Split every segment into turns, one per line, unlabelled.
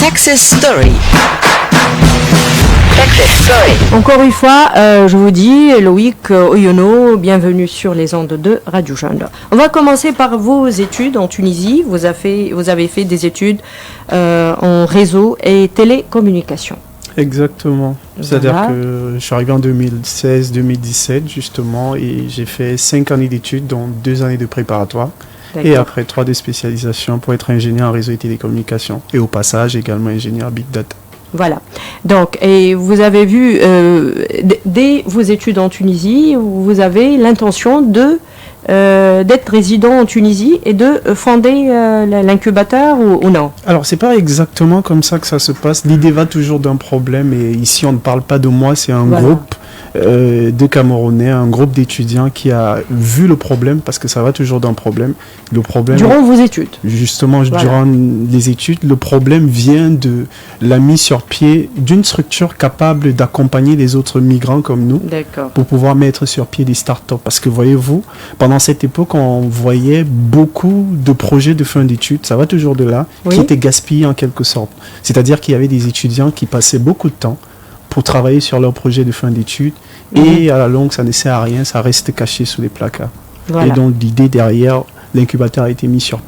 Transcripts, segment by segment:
Texas Story. Texas Story.
Encore une fois, je vous dis, Loïc Oyono, bienvenue sur les ondes de Radio Jeune. On va commencer par vos études en Tunisie. Vous avez fait des études en réseau et télécommunication.
Exactement. C'est-à-dire
Voilà.
que je suis arrivé en 2016-2017 justement et j'ai fait 5 années d'études, dont 2 années de préparatoire.
D'accord.
Et après 3 de spécialisation pour être ingénieur en réseau et télécommunications. Et au passage également ingénieur Big Data.
Voilà. Donc, et vous avez vu, dès vos études en Tunisie, vous avez l'intention d'être résident en Tunisie et de fonder l'incubateur ou non?
Alors c'est pas exactement comme ça que ça se passe. L'idée va toujours d'un problème et ici on ne parle pas de moi, c'est un
Voilà.
groupe de Camerounais, un groupe d'étudiants qui a vu le problème parce que ça va toujours d'un problème. Le problème
Durant vos études?
Justement,
Voilà.
durant les études, le problème vient de la mise sur pied d'une structure capable d'accompagner les autres migrants comme nous
D'accord.
pour pouvoir mettre sur pied des startups. Parce que voyez-vous, pendant cette époque, on voyait beaucoup de projets de fin d'études, ça va toujours de là,
Oui.
qui étaient gaspillés en quelque sorte. C'est-à-dire qu'il y avait des étudiants qui passaient beaucoup de temps pour travailler sur leur projet de fin d'études et à la longue, ça ne sert à rien, ça reste caché sous les placards.
Voilà.
Et donc l'idée derrière, l'incubateur a été mis sur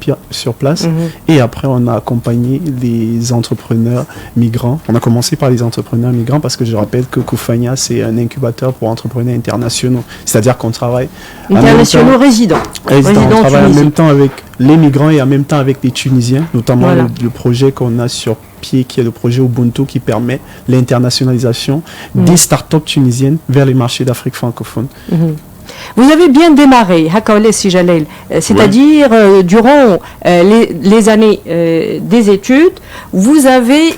place et après on a accompagné les entrepreneurs migrants. On a commencé par les entrepreneurs migrants parce que je rappelle que Koufania c'est un incubateur pour entrepreneurs internationaux. C'est-à-dire qu'on travaille
Internationaux résidents.
on
en
travaille en
Tunisie.
même temps avec les migrants et en même temps avec les Tunisiens, notamment
Voilà.
le projet qu'on a sur pied qui est le projet Ubuntu qui permet l'internationalisation des startups tunisiennes vers les marchés d'Afrique francophone.
Vous avez bien démarré, Hakaole Si Jalel, c'est-à-dire durant les années des études, vous avez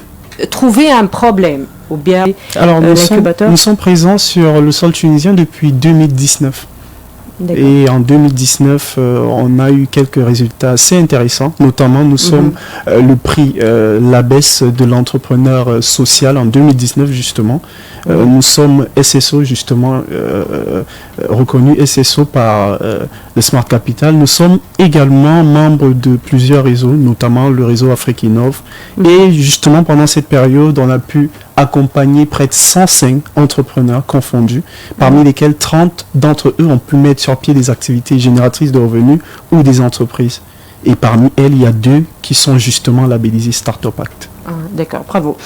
trouvé un problème, ou bien
Alors
l'incubateur.
nous sommes présents sur le sol tunisien depuis 2019.
D'accord.
Et en 2019, on a eu quelques résultats assez intéressants. Notamment, nous sommes le prix l'ABES de l'entrepreneur social en 2019, justement. Nous sommes SSO, justement, reconnus SSO par le Smart Capital. Nous sommes également membres de plusieurs réseaux, notamment le réseau Afrique Innov. Et justement, pendant cette période, on a pu accompagner près de 105 entrepreneurs confondus, parmi lesquels 30 d'entre eux ont pu mettre sur pied des activités génératrices de revenus ou des entreprises. Et parmi elles, il y a 2 qui sont justement labellisées Startup Act.
Ah, d'accord, bravo.